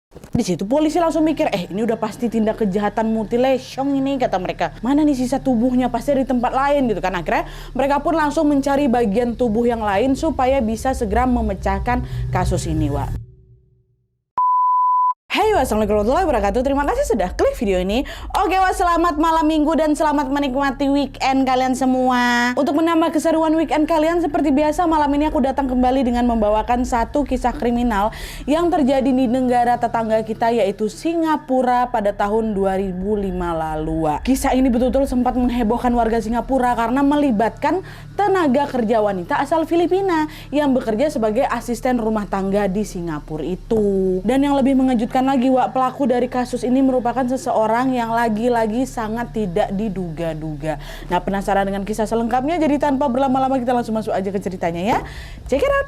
Di situ polisi langsung mikir, ini udah pasti tindak kejahatan mutilation ini, kata mereka. Mana nih sisa tubuhnya, pasti di tempat lain gitu kan. Akhirnya mereka pun langsung mencari bagian tubuh yang lain supaya bisa segera memecahkan kasus ini, Wak. Hey, wassalamualaikum warahmatullahi wabarakatuh. Terima kasih sudah klik video ini. Oke, selamat malam minggu dan selamat menikmati weekend kalian semua. Untuk menambah keseruan weekend kalian, seperti biasa malam ini aku datang kembali dengan membawakan satu kisah kriminal yang terjadi di negara tetangga kita, yaitu Singapura pada tahun 2005 lalu. Kisah ini betul-betul sempat menghebohkan warga Singapura karena melibatkan tenaga kerja wanita asal Filipina yang bekerja sebagai asisten rumah tangga di Singapura itu. Dan yang lebih mengejutkan lagi, Wak, pelaku dari kasus ini merupakan seseorang yang lagi-lagi sangat tidak diduga-duga. Nah, penasaran dengan kisah selengkapnya? Jadi tanpa berlama-lama kita langsung masuk aja ke ceritanya ya. Check it out.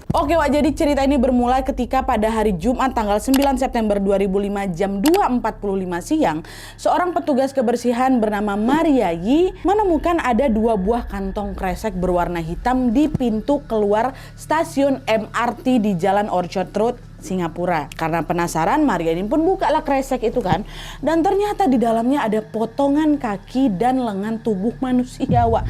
Oke, Wak, jadi cerita ini bermulai ketika pada hari Jumat tanggal 9 September 2005 jam 2.45 siang, seorang petugas kebersihan bernama Maria Yi menemukan ada 2 buah kantong kresek berwarna hitam di pintu keluar stasiun MRT di Jalan Orchard Road, Singapura. Karena penasaran, Maria ini pun bukalah kresek itu kan, dan ternyata di dalamnya ada potongan kaki dan lengan tubuh manusia, Wak.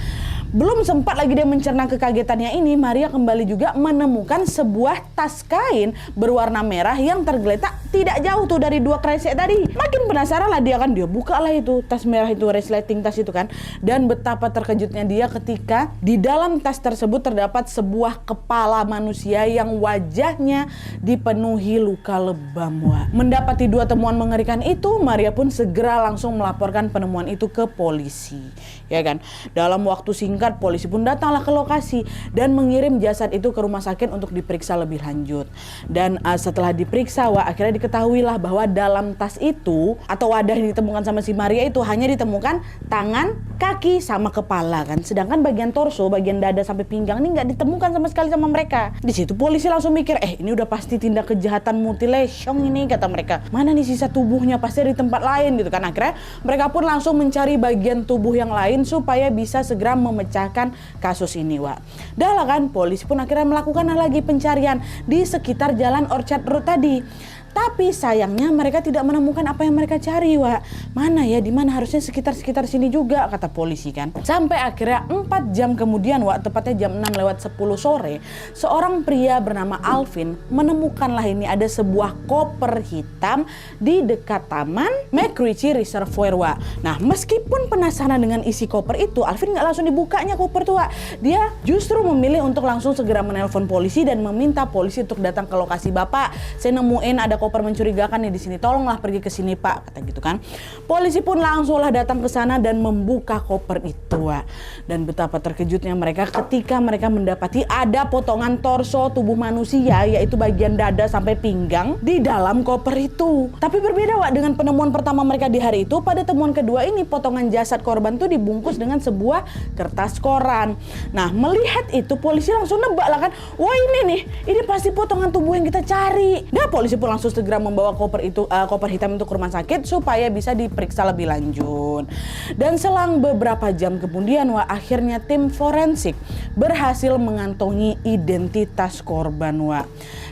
Belum sempat lagi dia mencerna kekagetannya ini, Maria kembali juga menemukan sebuah tas kain berwarna merah yang tergeletak tidak jauh tuh dari 2 kresek tadi. Makin penasaran lah dia kan, dia buka lah itu tas merah itu, resleting tas itu kan. Dan betapa terkejutnya dia ketika di dalam tas tersebut terdapat sebuah kepala manusia yang wajahnya dipenuhi luka lebam, Wak. Mendapati 2 temuan mengerikan itu, Maria pun segera langsung melaporkan penemuan itu ke polisi. Ya kan, dalam waktu singkat polisi pun datanglah ke lokasi dan mengirim jasad itu ke rumah sakit untuk diperiksa lebih lanjut. Dan setelah diperiksa, Wak, akhirnya diketahuilah bahwa dalam tas itu atau wadah yang ditemukan sama si Maria itu hanya ditemukan tangan, kaki, sama kepala kan. Sedangkan bagian torso, bagian dada sampai pinggang ini nggak ditemukan sama sekali sama mereka. Di situ polisi langsung mikir, ini udah pasti tindak kejahatan mutilation ini, kata mereka. Mana nih sisa tubuhnya, pasti di tempat lain gitu kan. Akhirnya mereka pun langsung mencari bagian tubuh yang lain supaya bisa segera memecahkan kasus ini, Wak. Dah lah kan, polisi pun akhirnya melakukan lagi pencarian di sekitar Jalan Orchard Road tadi. Tapi sayangnya mereka tidak menemukan apa yang mereka cari, Wak. Mana ya, di mana, harusnya sekitar sini juga, kata polisi kan. Sampai akhirnya 4 jam kemudian, Wak, tepatnya jam 6:10 sore, seorang pria bernama Alvin menemukanlah ini ada sebuah koper hitam di dekat taman MacRitchie Reservoir, Wak. Nah, meskipun penasaran dengan isi koper itu, Alvin nggak langsung dibukanya koper tuh, Wak. Dia justru memilih untuk langsung segera menelpon polisi dan meminta polisi untuk datang ke lokasi. Bapak, saya nemuin ada koper mencurigakan nih di sini, tolonglah pergi ke sini, Pak, kata gitu kan. Polisi pun langsunglah datang ke sana dan membuka koper itu, Wak. Dan betapa terkejutnya mereka ketika mereka mendapati ada potongan torso tubuh manusia, yaitu bagian dada sampai pinggang di dalam koper itu. Tapi berbeda, Wak, dengan penemuan pertama mereka di hari itu. Pada temuan kedua ini, potongan jasad korban tuh dibungkus dengan sebuah kertas koran. Nah, melihat itu polisi langsung nebak lah kan, wah ini pasti potongan tubuh yang kita cari. Nah, polisi pun langsung segera membawa koper hitam itu ke rumah sakit supaya bisa diperiksa lebih lanjut. Dan selang beberapa jam kemudian, Wak, akhirnya tim forensik berhasil mengantongi identitas korban, Wak.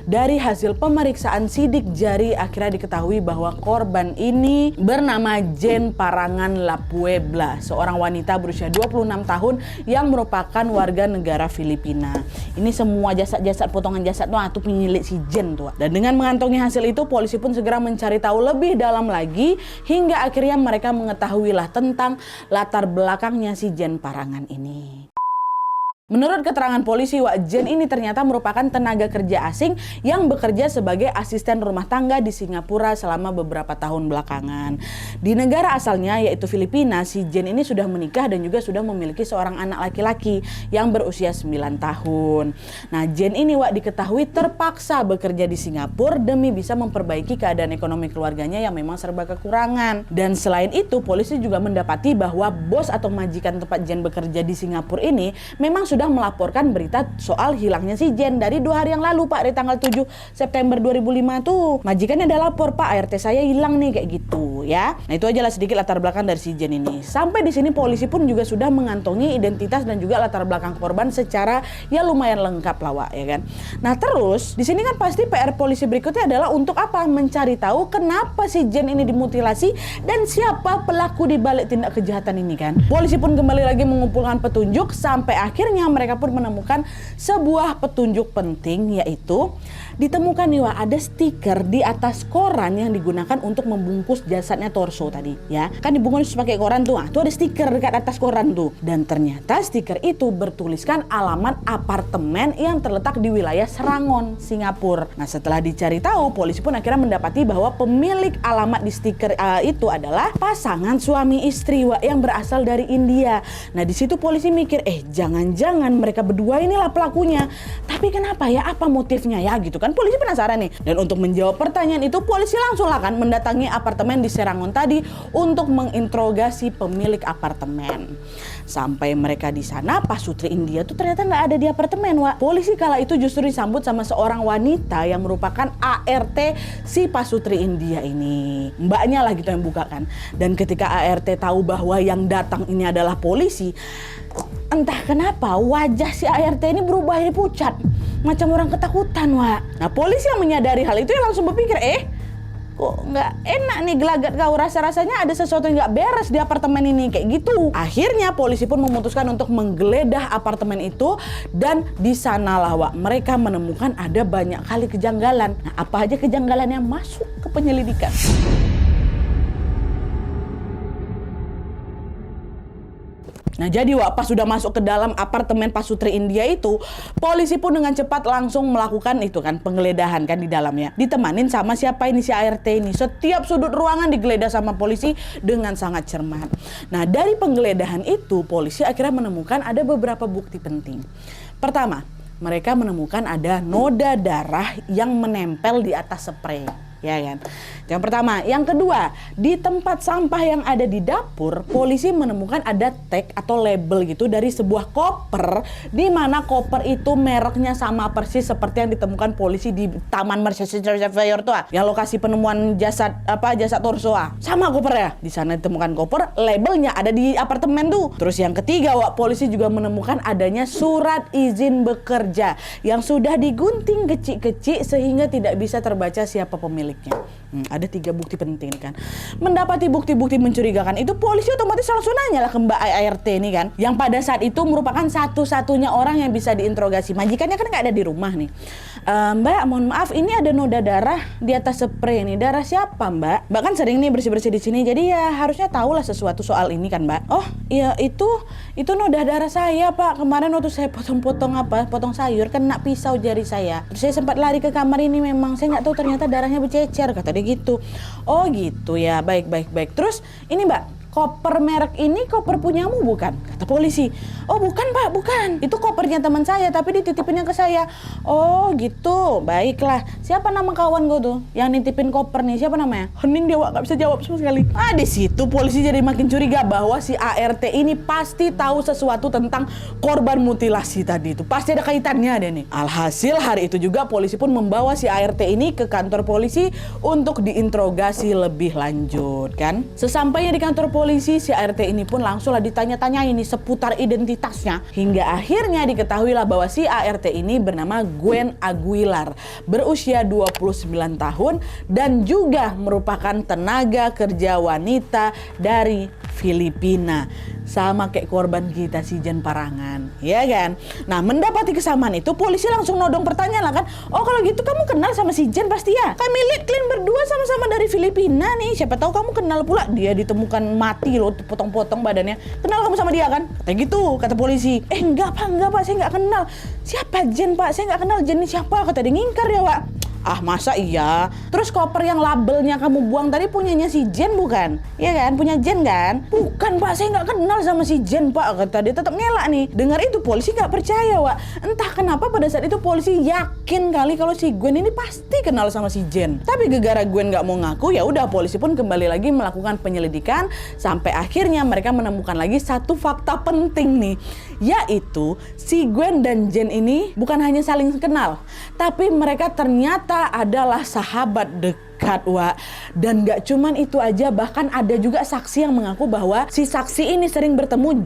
Dari hasil pemeriksaan sidik jari akhirnya diketahui bahwa korban ini bernama Jane Parangan Lapuebla, seorang wanita berusia 26 tahun yang merupakan warga negara Filipina. Ini semua jasad-jasad, potongan jasad tuh milik si Jane tuh. Dan dengan mengantongi hasil itu, polisi pun segera mencari tahu lebih dalam lagi hingga akhirnya mereka mengetahuilah tentang latar belakangnya si Jane Parangan ini. Menurut keterangan polisi, Wak, Jane ini ternyata merupakan tenaga kerja asing yang bekerja sebagai asisten rumah tangga di Singapura selama beberapa tahun belakangan. Di negara asalnya yaitu Filipina, si Jane ini sudah menikah dan juga sudah memiliki seorang anak laki-laki yang berusia 9 tahun. Nah, Jane ini, Wak, diketahui terpaksa bekerja di Singapura demi bisa memperbaiki keadaan ekonomi keluarganya yang memang serba kekurangan. Dan selain itu, polisi juga mendapati bahwa bos atau majikan tempat Jane bekerja di Singapura ini memang sudah sudah melaporkan berita soal hilangnya si Jen dari 2 hari yang lalu Pak, dari tanggal 7 September 2005 tuh. Majikannya ada lapor, Pak, ART saya hilang nih, kayak gitu ya. Nah itu aja lah sedikit latar belakang dari si Jen ini. Sampai di sini polisi pun juga sudah mengantongi identitas dan juga latar belakang korban secara ya lumayan lengkap lah Wak, ya kan. Nah terus di sini kan pasti PR polisi berikutnya adalah untuk apa? Mencari tahu kenapa si Jen ini dimutilasi dan siapa pelaku di balik tindak kejahatan ini kan. Polisi pun kembali lagi mengumpulkan petunjuk sampai akhirnya mereka pun menemukan sebuah petunjuk penting, yaitu ditemukan nih Wak, ada stiker di atas koran yang digunakan untuk membungkus jasadnya Torso tadi ya. Kan dibungkus pakai koran tuh. Tuh ada stiker dekat atas koran tuh. Dan ternyata stiker itu bertuliskan alamat apartemen yang terletak di wilayah Serangon, Singapura. Nah, setelah dicari tahu, polisi pun akhirnya mendapati bahwa pemilik alamat di stiker itu adalah pasangan suami istri Wak, yang berasal dari India. Nah, di situ polisi mikir, jangan-jangan mereka berdua inilah pelakunya. Tapi kenapa ya? Apa motifnya ya gitu kan? Polisi penasaran nih. Dan untuk menjawab pertanyaan itu, polisi langsung lah kan mendatangi apartemen di Serangon tadi untuk menginterogasi pemilik apartemen. Sampai mereka di sana, Pasutri India tuh ternyata nggak ada di apartemen Wak. Polisi kala itu justru disambut sama seorang wanita yang merupakan ART si Pasutri India ini. Mbaknya lah gitu yang buka kan. Dan ketika ART tahu bahwa yang datang ini adalah polisi, entah kenapa wajah si ART ini berubah jadi pucat, macam orang ketakutan Wak. Nah polisi yang menyadari hal itu ya langsung berpikir, kok nggak enak nih gelagat kau, rasa-rasanya ada sesuatu yang nggak beres di apartemen ini, kayak gitu. Akhirnya polisi pun memutuskan untuk menggeledah apartemen itu dan di sanalah Wak, mereka menemukan ada banyak kali kejanggalan. Nah apa aja kejanggalan yang masuk ke penyelidikan? Nah jadi Wak, pas sudah masuk ke dalam apartemen Pasutri India itu, polisi pun dengan cepat langsung melakukan itu kan, penggeledahan kan di dalamnya. Ditemanin sama siapa ini, si ART ini. Setiap sudut ruangan digeledah sama polisi dengan sangat cermat. Nah dari penggeledahan itu, polisi akhirnya menemukan ada beberapa bukti penting. Pertama, mereka menemukan ada noda darah yang menempel di atas spray. Ya kan? Yang pertama. Yang kedua, di tempat sampah yang ada di dapur, polisi menemukan ada tag atau label gitu dari sebuah koper, di mana koper itu mereknya sama persis seperti yang ditemukan polisi di Taman Mercedes tuh, yang lokasi penemuan jasad Torso. Sama kopernya. Di sana ditemukan koper, labelnya ada di apartemen tuh. Terus yang ketiga Wak, polisi juga menemukan adanya surat izin bekerja yang sudah digunting kecil-kecil sehingga tidak bisa terbaca siapa pemiliknya. Ada 3 bukti penting kan. Mendapati bukti-bukti mencurigakan itu, polisi otomatis langsung nanya lah ke Mbak ART ini kan, yang pada saat itu merupakan satu-satunya orang yang bisa diinterogasi. Majikannya kan nggak ada di rumah nih. Mbak, mohon maaf, ini ada noda darah di atas spray nih. Darah siapa Mbak? Mbak kan sering nih bersih-bersih di sini, jadi ya harusnya tahu lah sesuatu soal ini kan Mbak. Oh iya, itu noda darah saya Pak. Kemarin waktu saya potong sayur, kena pisau jari saya. Terus saya sempat lari ke kamar ini, memang saya nggak tahu ternyata darahnya bercecer, kata dia gitu. Oh gitu ya, baik. Terus ini Mbak, koper merek ini koper punyamu bukan? Kata polisi. Oh bukan Pak, bukan. Itu kopernya teman saya, tapi dititipinnya ke saya. Oh gitu, baiklah. Siapa nama kawan gue tuh yang nitipin koper nih? Siapa namanya? Hening dia Wak, gak bisa jawab sama sekali. Di situ polisi jadi makin curiga bahwa si ART ini pasti tahu sesuatu tentang korban mutilasi tadi itu. Pasti ada kaitannya deh nih. Alhasil hari itu juga polisi pun membawa si ART ini ke kantor polisi untuk diinterogasi lebih lanjut kan. Sesampainya di kantor polisi, si ART ini pun langsung lah ditanya-tanya ini seputar identitasnya. Hingga akhirnya diketahuilah bahwa si ART ini bernama Gwen Aguilar, berusia 29 tahun dan juga merupakan tenaga kerja wanita dari Filipina. Sama kayak korban kita si Jen Parangan, ya kan? Nah, mendapati kesamaan itu, polisi langsung nodong pertanyaan lah kan. Oh kalau gitu kamu kenal sama si Jen pasti ya? Kami lihat kalian berdua sama-sama dari Filipina nih. Siapa tahu kamu kenal pula. Dia ditemukan mati loh, potong-potong badannya. Kenal kamu sama dia kan? Kayak gitu, kata polisi. Enggak pak, saya nggak kenal. Siapa Jen Pak? Saya nggak kenal Jen ini siapa? Kata dia, ngingkar ya Pak. Ah masa iya? Terus koper yang labelnya kamu buang tadi punyanya si Jen bukan? Iya kan? Punya Jen kan? Bukan Pak, saya nggak kenal sama si Jen Pak. Kata dia tetap ngelak nih. Dengar itu polisi nggak percaya Wak. Entah kenapa pada saat itu polisi yakin kali kalau si Gwen ini pasti kenal sama si Jen. Tapi gegara Gwen nggak mau ngaku, ya udah polisi pun kembali lagi melakukan penyelidikan sampai akhirnya mereka menemukan lagi satu fakta penting nih, Yaitu si Gwen dan Jen ini bukan hanya saling kenal, tapi mereka ternyata adalah sahabat dekat, Wak. Dan gak cuman itu aja, bahkan ada juga saksi yang mengaku bahwa si saksi ini sering bertemu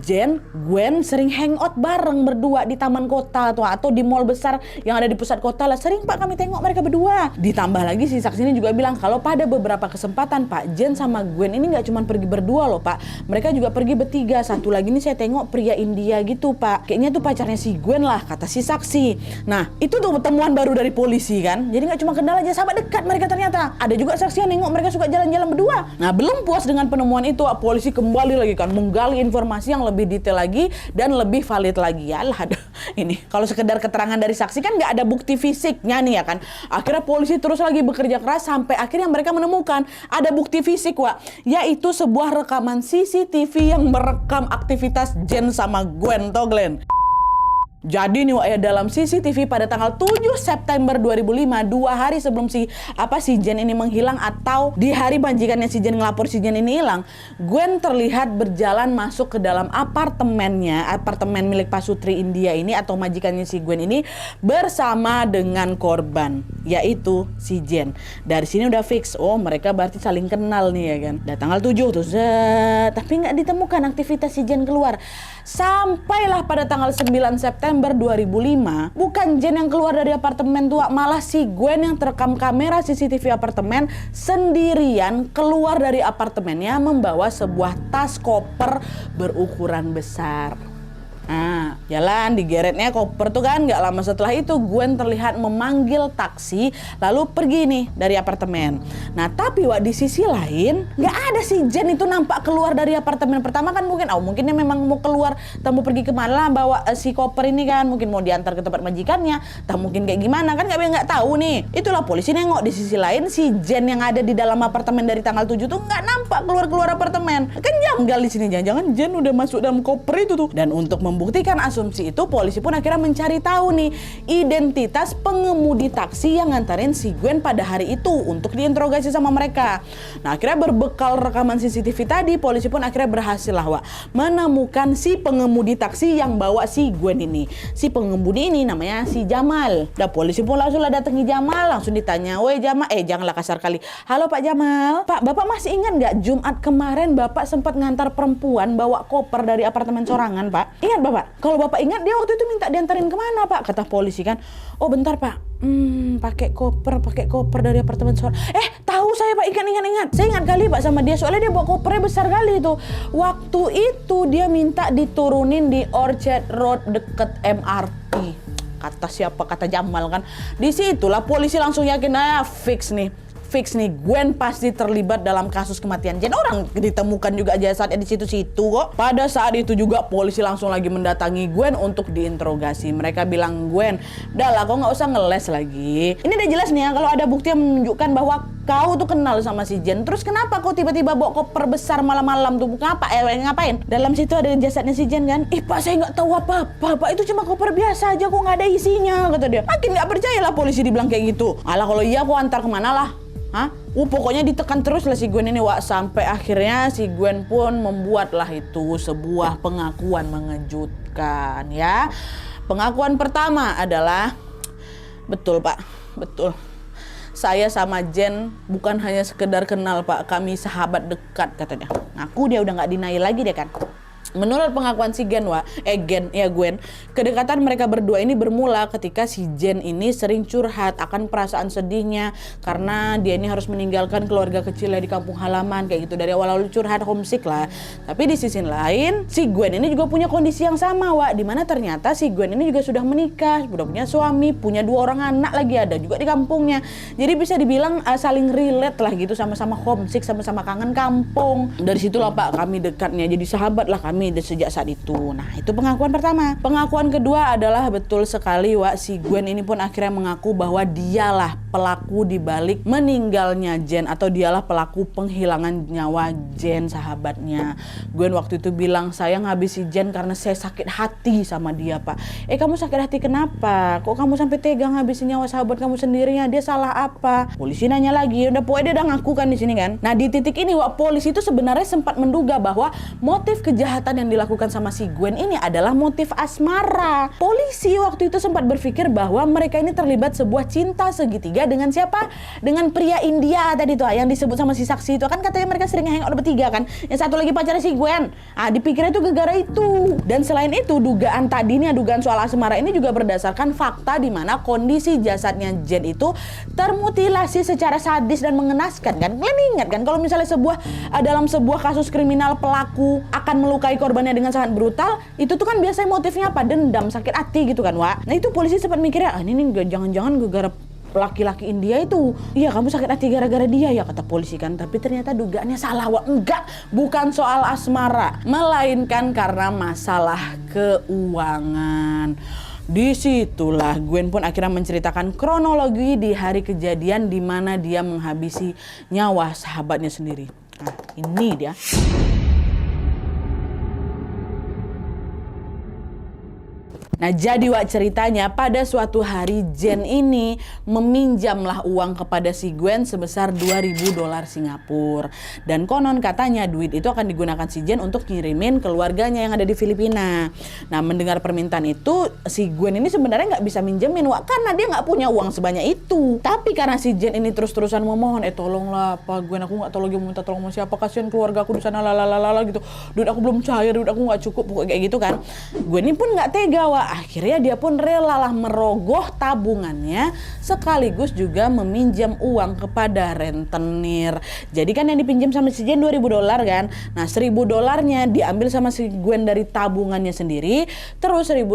Gwen sering hangout bareng berdua di taman kota atau di mall besar yang ada di pusat kota lah. Sering Pak kami tengok mereka berdua. Ditambah lagi si saksi ini juga bilang kalau pada beberapa kesempatan Pak, Jen sama Gwen ini gak cuman pergi berdua loh Pak. Mereka juga pergi bertiga. Satu lagi nih saya tengok pria India gitu Pak. Kayaknya tuh pacarnya si Gwen lah, kata si saksi. Nah itu tuh temuan baru dari polisi kan. Jadi gak cuma kenal aja, sahabat dekat mereka ternyata. Ada juga saksi yang nengok mereka suka jalan-jalan berdua. Nah belum puas dengan penemuan itu, polisi kembali lagi kan menggali informasi yang lebih detail lagi dan lebih valid lagi. Yalah, ini kalau sekedar keterangan dari saksi kan nggak ada bukti fisiknya nih ya kan. Akhirnya polisi terus lagi bekerja keras sampai akhirnya mereka menemukan ada bukti fisik Wak, yaitu sebuah rekaman CCTV yang merekam aktivitas Jen sama Gwen toh Glenn. Jadi nih Wak, ya dalam CCTV pada tanggal 7 September 2005, 2 hari sebelum si Jen ini menghilang atau di hari majikannya si Jen ngelapor si Jen ini hilang, Gwen terlihat berjalan masuk ke dalam apartemen milik Pasutri India ini atau majikannya si Gwen ini bersama dengan korban, yaitu si Jen. Dari sini udah fix, oh mereka berarti saling kenal nih ya kan. Dan tanggal 7 tuh, tapi nggak ditemukan aktivitas si Jen keluar. Sampailah pada tanggal 9 September 2005, bukan Jen yang keluar dari apartemen tua, malah si Gwen yang terekam kamera CCTV apartemen sendirian keluar dari apartemennya membawa sebuah tas koper berukuran besar. Nah, jalan digeretnya koper tuh kan. Gak lama setelah itu Gwen terlihat memanggil taksi lalu pergi nih dari apartemen. Nah tapi Wak, di sisi lain gak ada si Jen itu nampak keluar dari apartemen. Pertama kan mungkin dia memang mau keluar, tak mau pergi kemana lah bawa si koper ini kan, mungkin mau diantar ke tempat majikannya, tak mungkin kayak gimana kan, gak tahu nih. Itulah polisi nengok di sisi lain si Jen yang ada di dalam apartemen dari tanggal 7 tuh gak nampak keluar apartemen. Kan janggal di sini, jangan-jangan Jen udah masuk dalam koper itu tuh. Dan untuk membuktikan asumsi itu, polisi pun akhirnya mencari tahu nih identitas pengemudi taksi yang ngantarin si Gwen pada hari itu untuk diinterogasi sama mereka. Nah akhirnya berbekal rekaman CCTV tadi, polisi pun akhirnya berhasil lah Wak menemukan si pengemudi taksi yang bawa si Gwen ini. Si pengemudi ini namanya si Jamal. Nah polisi pun langsung lah datangi Jamal, langsung ditanya, woi Jamal, janganlah kasar kali. Halo Pak Jamal, Pak Bapak masih ingat nggak Jumat kemarin Bapak sempat ngantar perempuan bawa koper dari apartemen Sorangan Pak? Ingat Bapak? Kalau Bapak ingat dia waktu itu minta diantarin kemana Pak? Kata polisi kan. Oh bentar Pak, pakai koper dari apartemen Sorangan. Tahu saya Pak, ingat. Saya ingat kali Pak sama dia, soalnya dia bawa kopernya besar kali itu. Waktu itu dia minta diturunin di Orchard Road deket MRT. Kata siapa? Kata Jamal kan. Disitulah polisi langsung yakin, fix nih Gwen pasti terlibat dalam kasus kematian Jen. Orang ditemukan juga jasadnya di situ-situ kok. Pada saat itu juga polisi langsung lagi mendatangi Gwen untuk diinterogasi. Mereka bilang, Gwen, udah lah kau nggak usah ngeles lagi. Ini udah jelas nih ya kalau ada bukti yang menunjukkan bahwa kau tuh kenal sama si Jen. Terus kenapa kau tiba-tiba bawa koper besar malam-malam tuh? Ngapain? Dalam situ ada jasadnya si Jen kan? Pak saya nggak tahu apa-apa Pak, itu cuma koper biasa aja kok nggak ada isinya, kata dia. Makin nggak percaya lah polisi dibilang kayak gitu. Alah kalau iya kau antar kemana lah? Pokoknya ditekan terus lah si Gwen ini Wak, sampai akhirnya si Gwen pun membuatlah itu sebuah pengakuan mengejutkan ya. Pengakuan pertama adalah, betul Pak, betul. Saya sama Jen bukan hanya sekedar kenal Pak, kami sahabat dekat katanya. Ngaku dia udah nggak denial lagi deh kan. Menurut pengakuan si Gwen, kedekatan mereka berdua ini bermula ketika si Jen ini sering curhat akan perasaan sedihnya karena dia ini harus meninggalkan keluarga kecilnya di kampung halaman kayak gitu. Dari awal-awal curhat homesick lah. Tapi di sisi lain, si Gwen ini juga punya kondisi yang sama Wak, dimana ternyata si Gwen ini juga sudah menikah, sudah punya suami, punya 2 orang anak lagi ada juga di kampungnya. Jadi bisa dibilang saling relate lah gitu, sama-sama homesick, sama-sama kangen kampung. Dari situlah Pak kami dekatnya, jadi sahabat lah kami sejak saat itu. Nah itu pengakuan pertama. Pengakuan kedua adalah betul sekali Wak, si Gwen ini pun akhirnya mengaku bahwa dialah pelaku di balik meninggalnya Jen, atau dialah pelaku penghilangan nyawa Jen sahabatnya. Gwen waktu itu bilang, saya nghabisi Jen karena saya sakit hati sama dia pak. Kamu sakit hati kenapa? Kok kamu sampai tega ngabisin nyawa sahabat kamu sendirinya? Dia salah apa? Polisi nanya lagi, udah pokoknya dia udah ngaku kan di sini kan. Nah di titik ini polisi itu sebenarnya sempat menduga bahwa motif kejahatan yang dilakukan sama si Gwen ini adalah motif asmara. Polisi waktu itu sempat berpikir bahwa mereka ini terlibat sebuah cinta segitiga dengan siapa? Dengan pria India tadi tuh yang disebut sama si saksi itu kan, katanya mereka sering hangout bertiga kan. Yang satu lagi pacarnya si Gwen. Dipikirnya itu gara-gara itu. Dan selain itu dugaan soal asmara ini juga berdasarkan fakta di mana kondisi jasadnya Jen itu termutilasi secara sadis dan mengenaskan kan. Kalian ingat kan kalau misalnya dalam sebuah kasus kriminal pelaku akan melukai korbannya dengan sangat brutal, itu tuh kan biasanya motifnya apa? Dendam, sakit hati gitu kan, Wak. Nah itu polisi sempat mikirnya, ini jangan-jangan gara-gara laki-laki India itu. Iya, kamu sakit hati gara-gara dia ya, kata polisi kan. Tapi ternyata dugaannya salah, Wak. Enggak, bukan soal asmara, melainkan karena masalah keuangan. Disitulah Gwen pun akhirnya menceritakan kronologi di hari kejadian di mana dia menghabisi nyawa sahabatnya sendiri. Nah, ini dia. Nah jadi Wak, ceritanya pada suatu hari Jen ini meminjamlah uang kepada si Gwen sebesar $2.000 Singapura. Dan konon katanya duit itu akan digunakan si Jen untuk ngirimin keluarganya yang ada di Filipina. Nah mendengar permintaan itu, si Gwen ini sebenarnya nggak bisa minjemin Wak, karena dia nggak punya uang sebanyak itu. Tapi karena si Jen ini terus-terusan memohon, tolonglah Pak Gwen, aku nggak tahu lagi mau minta tolong sama siapa, kasihan keluarga aku di sana lalalala gitu. Duit aku belum cair, duit aku nggak cukup, pokoknya kayak gitu kan. Gwen ini pun nggak tega Wak. Akhirnya dia pun relalah merogoh tabungannya sekaligus juga meminjam uang kepada rentenir. Jadi kan yang dipinjam sama si Jen $2.000 kan. Nah $1.000 diambil sama si Gwen dari tabungannya sendiri. Terus $1.000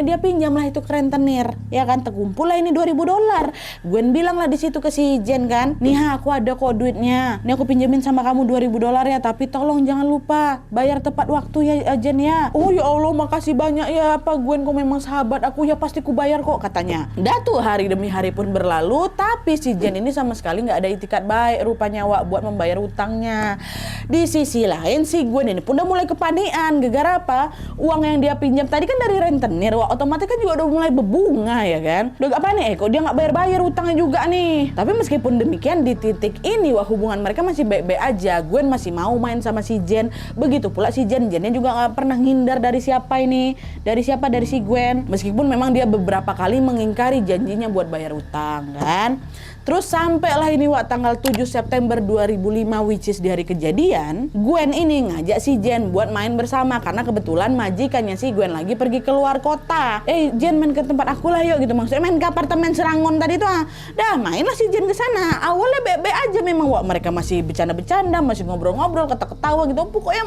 dia pinjam lah itu ke rentenir. Ya kan, terkumpul lah ini $2.000. Gwen bilang lah di situ ke si Jen kan, nih aku ada kok duitnya. Nih aku pinjemin sama kamu $2.000 ya, tapi tolong jangan lupa bayar tepat waktu ya Jen ya. Oh ya Allah, makasih banyak ya Pak Gwen, kok memang sahabat aku ya, pasti ku bayar kok katanya. Dah tuh hari demi hari pun berlalu, tapi si Jen ini sama sekali nggak ada itikat baik rupanya Wak buat membayar utangnya. Di sisi lain si Gwen ini pun udah mulai kepanikan gara-gara apa? Uang yang dia pinjam tadi kan dari rentenir Wak, otomatis kan juga udah mulai berbunga ya kan. Udah gak panik kok dia nggak bayar utangnya juga nih. Tapi meskipun demikian di titik ini Wak, hubungan mereka masih baik-baik aja. Gwen masih mau main sama si Jen, begitu pula si Jennya juga nggak pernah ngindar dari siapa ini, dari si Gwen. Meskipun memang dia beberapa kali mengingkari janjinya buat bayar utang kan. Terus sampailah ini Wak tanggal 7 September 2005, which is di hari kejadian, Gwen ini ngajak si Jen buat main bersama karena kebetulan majikannya si Gwen lagi pergi keluar kota. Jen main ke tempat aku lah yuk gitu, maksudnya main ke apartemen Serangon tadi tuh. Dah mainlah si Jen ke sana. Awalnya baik-baik aja memang Wak, mereka masih bercanda-bercanda, masih ngobrol-ngobrol, ketawa-ketawa gitu. Pokoknya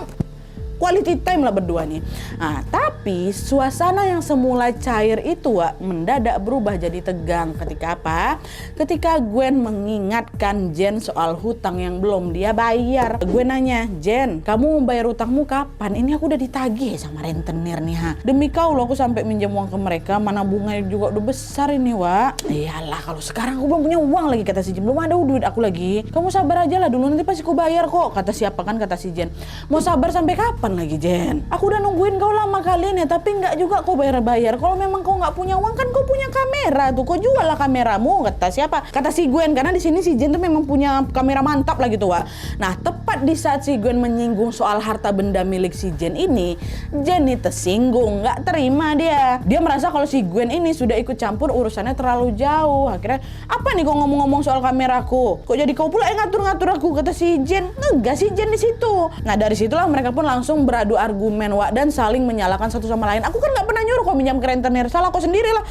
quality time lah berdua nih. Nah, tapi suasana yang semula cair itu Wak, mendadak berubah jadi tegang. Ketika apa? Ketika Gwen mengingatkan Jen soal hutang yang belum dia bayar. Gwen nanya, Jen, kamu mau bayar hutangmu kapan? Ini aku udah ditagih sama rentenir nih ha. Demi kau loh aku sampai minjam uang ke mereka, mana bunganya juga udah besar ini Wak. Iyalah kalau sekarang aku belum punya uang lagi, kata si Jen, belum ada duit aku lagi. Kamu sabar aja lah dulu, nanti pasti aku bayar kok, kata siapa kan, kata si Jen. Mau sabar sampai kapan lagi Jen? Aku udah nungguin kau lama kali nih, tapi nggak juga kau bayar-bayar. Kalau memang kau nggak punya uang kan kau punya kamera tuh, kau jual lah kameramu, kata siapa? Kata si Gwen, karena di sini si Jen tuh memang punya kamera mantap lah gitu Wak. Nah tepat di saat si Gwen menyinggung soal harta benda milik si Jen ini tersinggung, nggak terima dia. Dia merasa kalau si Gwen ini sudah ikut campur urusannya terlalu jauh. Akhirnya, apa nih kau ngomong-ngomong soal kameraku? Kok jadi kau pula yang ngatur-ngatur aku, kata si Jen. Enggak, si Jen di situ. Nah dari situlah mereka pun langsung beradu argumen Wak, dan saling menyalahkan satu sama lain. Aku kan nggak pernah nyuruh kau minjam ke rentenir, salah kau sendiri lah.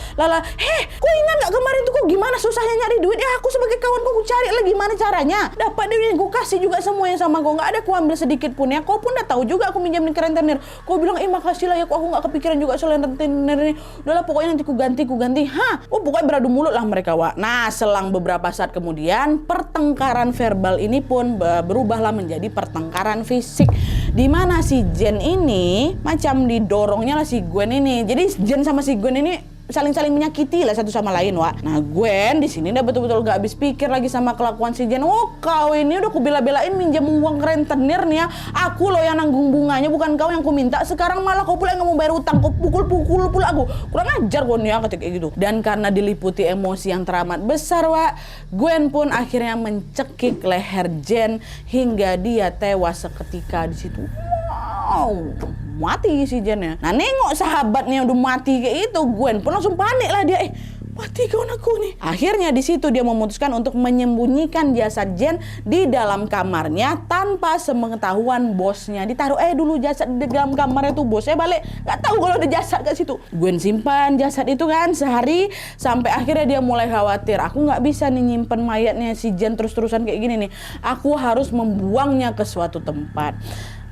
Kau ingat nggak kemarin tuh kau gimana susahnya nyari duit? Ya aku sebagai kawan kau cari lah gimana caranya. Dapat duit gue kasih juga semuanya sama kau, nggak ada aku ambil sedikit pun ya. Kau pun udah tahu juga aku minjamin ke rentenir. Kau bilang makasih lah ya, aku nggak kepikiran juga soal rentenir ini. Udahlah pokoknya nanti ku ganti. Pokoknya beradu mulut lah mereka Wak. Nah selang beberapa saat kemudian pertengkaran verbal ini pun berubahlah menjadi pertengkaran fisik, di mana si Jen ini macam didorongnya lah si Gwen ini. Jadi Jen sama si Gwen ini saling menyakiti lah satu sama lain, Wak. Nah, Gwen di sini udah betul-betul gak habis pikir lagi sama kelakuan si Jen. Oh, kau ini udah kubela-belain minjem uang rentenir nih ya. Aku loh yang nanggung bunganya, bukan kau yang ku minta. Sekarang malah kau pula yang nggak mau bayar utang, kau pukul-pukul pula aku. Kurang ajar kau nih ya ketika gitu. Dan karena diliputi emosi yang teramat besar, Wak, Gwen pun akhirnya mencekik leher Jen hingga dia tewas seketika di situ. Wow, mati si Jen ya. Nah, nengok sahabatnya udah mati kayak itu, Gwen pun langsung panik lah dia. Mati kawan aku nih. Akhirnya di situ dia memutuskan untuk menyembunyikan jasad Jen di dalam kamarnya tanpa sepengetahuan bosnya. Ditaruh dulu jasad di dalam kamarnya tuh, bosnya balik nggak tahu kalau ada jasad ke situ. Gwen simpan jasad itu kan sehari sampai akhirnya dia mulai khawatir. Aku nggak bisa nih nyimpen mayatnya si Jen terus-terusan kayak gini nih. Aku harus membuangnya ke suatu tempat.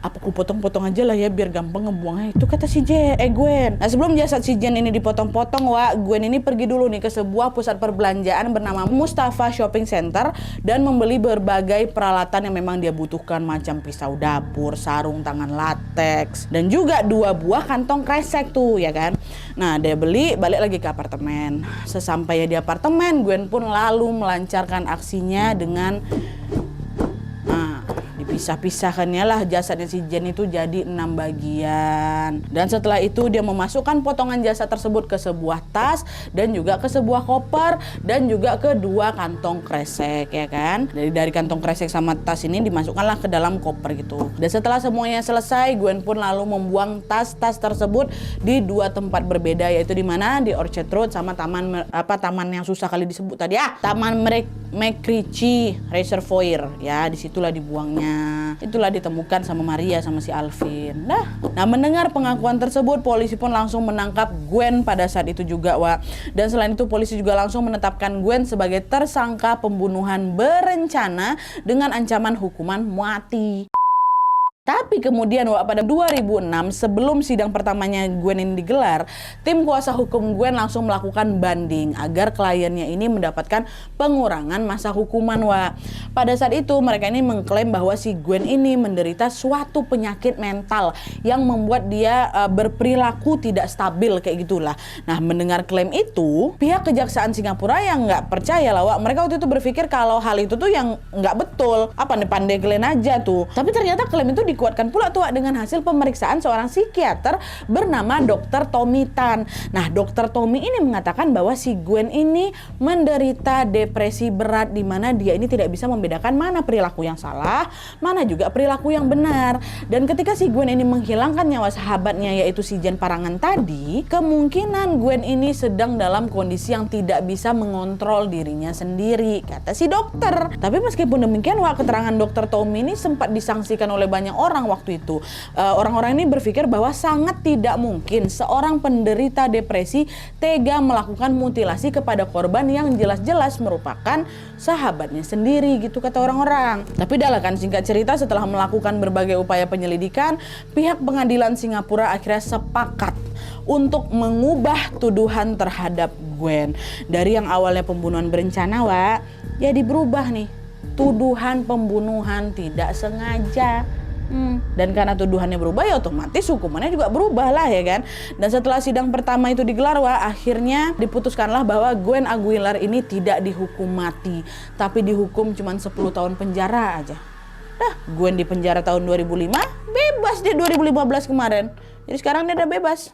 Apa aku potong-potong aja lah ya biar gampang ngebuangnya, itu kata si Gwen. Nah, sebelum jasad si Jen ini dipotong-potong, Wak, Gwen ini pergi dulu nih ke sebuah pusat perbelanjaan bernama Mustafa Shopping Center dan membeli berbagai peralatan yang memang dia butuhkan, macam pisau dapur, sarung tangan latex, dan juga 2 buah kantong kresek tuh ya kan. Nah, dia beli, balik lagi ke apartemen. Sesampainya di apartemen, Gwen pun lalu melancarkan aksinya dengan pisah-pisahkannya lah jasadnya si Jen itu jadi 6 bagian. Dan setelah itu dia memasukkan potongan jasad tersebut ke sebuah tas dan juga ke sebuah koper dan juga ke 2 kantong kresek ya kan. Dari kantong kresek sama tas ini dimasukkanlah ke dalam koper gitu. Dan setelah semuanya selesai, Gwen pun lalu membuang tas-tas tersebut di 2 tempat berbeda, yaitu di mana? Di Orchard Road sama taman yang susah kali disebut tadi Taman McRitchie Reservoir ya, disitulah dibuangnya. Itulah ditemukan sama Maria sama si Alvin. Nah, mendengar pengakuan tersebut, polisi pun langsung menangkap Gwen pada saat itu juga, Wak. Dan selain itu polisi juga langsung menetapkan Gwen sebagai tersangka pembunuhan berencana dengan ancaman hukuman mati. Tapi kemudian, Wak, pada 2006 sebelum sidang pertamanya Gwen ini digelar, tim kuasa hukum Gwen langsung melakukan banding agar kliennya ini mendapatkan pengurangan masa hukuman, Wak. Pada saat itu mereka ini mengklaim bahwa si Gwen ini menderita suatu penyakit mental yang membuat dia berperilaku tidak stabil kayak gitulah. Nah, mendengar klaim itu, pihak kejaksaan Singapura yang nggak percaya lah, Wak. Mereka waktu itu berpikir kalau hal itu tuh yang nggak betul. Pandai-pandai kalian aja tuh. Tapi ternyata klaim itu dikuatkan pula tuh dengan hasil pemeriksaan seorang psikiater bernama Dr. Tommy Tan. Nah, Dr. Tommy ini mengatakan bahwa si Gwen ini menderita depresi berat, di mana dia ini tidak bisa membedakan mana perilaku yang salah, mana juga perilaku yang benar. Dan ketika si Gwen ini menghilangkan nyawa sahabatnya yaitu si Jen Parangan tadi, kemungkinan Gwen ini sedang dalam kondisi yang tidak bisa mengontrol dirinya sendiri, kata si dokter. Tapi meskipun demikian, Wak, keterangan Dr. Tommy ini sempat disangsikan oleh banyak orang waktu itu. Orang-orang ini berpikir bahwa sangat tidak mungkin seorang penderita depresi tega melakukan mutilasi kepada korban yang jelas-jelas merupakan sahabatnya sendiri gitu, kata orang-orang. Tapi dah lah kan, singkat cerita, setelah melakukan berbagai upaya penyelidikan, pihak pengadilan Singapura akhirnya sepakat untuk mengubah tuduhan terhadap Gwen. Dari yang awalnya pembunuhan berencana, Wak, jadi berubah nih, tuduhan pembunuhan tidak sengaja. Dan karena tuduhannya berubah, ya otomatis hukumannya juga berubah lah ya kan. Dan setelah sidang pertama itu digelar, Wak, akhirnya diputuskanlah bahwa Gwen Aguilar ini tidak dihukum mati, tapi dihukum cuma 10 tahun penjara aja. Gwen di penjara tahun 2005, bebas dia 2015 kemarin. Jadi sekarang dia udah bebas.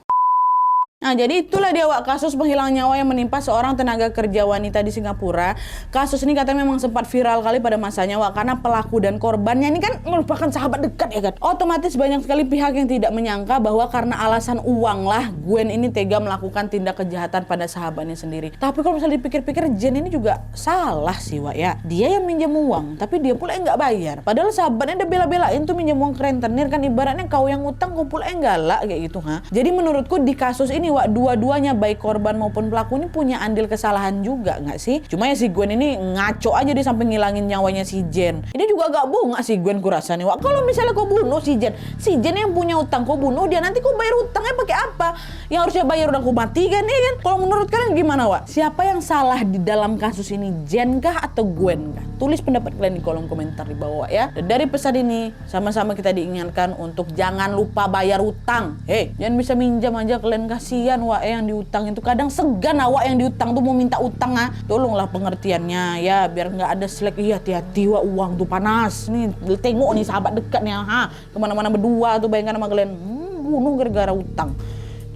Nah, jadi itulah dia, Wak, kasus penghilangan nyawa yang menimpa seorang tenaga kerja wanita di Singapura. Kasus ini katanya memang sempat viral kali pada masanya, Wak, karena pelaku dan korbannya ini kan merupakan sahabat dekat ya kan. Otomatis banyak sekali pihak yang tidak menyangka bahwa karena alasan uang lah Gwen ini tega melakukan tindak kejahatan pada sahabatnya sendiri. Tapi kalau misalnya dipikir-pikir, Jen ini juga salah sih, Wak, ya. Dia yang minjem uang, tapi dia pula yang nggak bayar. Padahal sahabatnya udah bela-belain tuh minjem uang ke rentenir kan, ibaratnya kau yang utang, kau pula yang galak kayak gitu, ha. Jadi menurutku di kasus ini, Wak, dua-duanya baik korban maupun pelaku ini punya andil kesalahan juga nggak sih? Cuma ya si Gwen ini ngaco aja dia sampai ngilangin nyawanya si Jen. Ini juga agak bunga si Gwen kurasa nih, Wak. Kalau misalnya kau bunuh si Jen yang punya utang, kau bunuh dia, nanti kau bayar utangnya pakai apa? Yang harusnya bayar udah kau mati kan, ya kan? Kalau menurut kalian gimana, Wak? Siapa yang salah di dalam kasus ini, Jen kah atau Gwen kah? tulis pendapat kalian di kolom komentar di bawah ya. Dan dari pesan ini sama-sama kita diingatkan untuk jangan lupa bayar utang. Jangan bisa minjam aja, kalian kasihan wak yang diutang itu. Kadang segan awak yang diutang tuh mau minta utang Tolonglah pengertiannya ya, biar nggak ada selek. Hati-hati wak, uang tuh panas. Nih tengok nih sahabat dekat nih kemana-mana berdua tuh, bayangkan sama kalian bunuh gara-gara utang.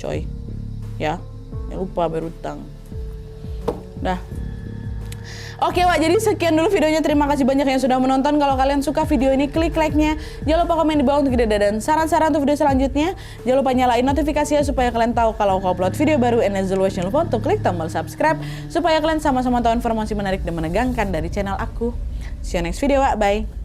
Coy ya, jangan lupa bayar utang. Dah. Oke Wak, jadi sekian dulu videonya. Terima kasih banyak yang sudah menonton. Kalau kalian suka video ini, klik like-nya. Jangan lupa komen di bawah untuk ide dan saran-saran untuk video selanjutnya. Jangan lupa nyalain notifikasinya supaya kalian tahu kalau aku upload video baru. And as always, jangan lupa untuk klik tombol subscribe supaya kalian sama-sama tahu informasi menarik dan menegangkan dari channel aku. See you next video Wak, bye.